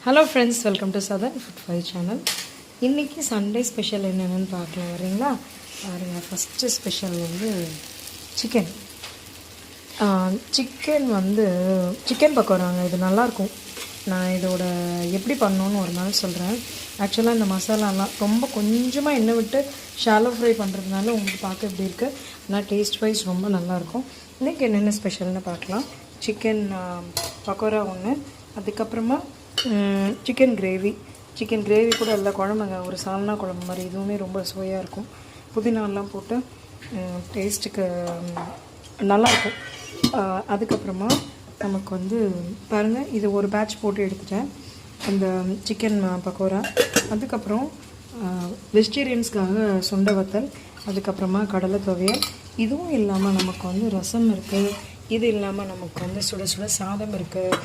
Hello friends, welcome to southern food five channel. இன்றைக்கி Sunday special என்னென்னு பார்க்கலாம் வரீங்களா? பாருங்கள், ஃபஸ்ட்டு ஸ்பெஷல் வந்து சிக்கன் சிக்கன் பக்கோடாங்க. இது நல்லாயிருக்கும். நான் இதோட எப்படி பண்ணணுன்னு ஒரு நாள் சொல்கிறேன். ஆக்சுவலாக இந்த மசாலாலாம் ரொம்ப கொஞ்சமாக எண்ணெய் விட்டு ஷாலோ ஃப்ரை பண்ணுறதுனால உங்களுக்கு பார்க்க எப்படி இருக்குது, ஆனால் டேஸ்ட் வைஸ் ரொம்ப நல்லாயிருக்கும். இன்றைக்கி என்னென்ன ஸ்பெஷல்னு பார்க்கலாம். சிக்கன் பக்கோடா ஒன்று, அதுக்கப்புறமா சிக்கன் கிரேவி கூட எல்லா குழம்புங்க, ஒரு சால்னா குழம்பு மாதிரி, இதுவுமே ரொம்ப சுவையாக இருக்கும். புதினாலாம் போட்டு டேஸ்ட்டுக்கு நல்லாயிருக்கும். அதுக்கப்புறமா நமக்கு வந்து பாருங்கள், இது ஒரு பேட்ச் போட்டு எடுத்துட்டேன் அந்த சிக்கன் பக்கோடா. அதுக்கப்புறம் வெஜிடேரியன்ஸ்க்காக சுண்டை வத்தல், அதுக்கப்புறமா கடலை துவையல். இதுவும் இல்லாமல் நமக்கு வந்து ரசம் இருக்குது. இது இல்லாமல் நமக்கு வந்து சுட சுட சாதம் இருக்குது.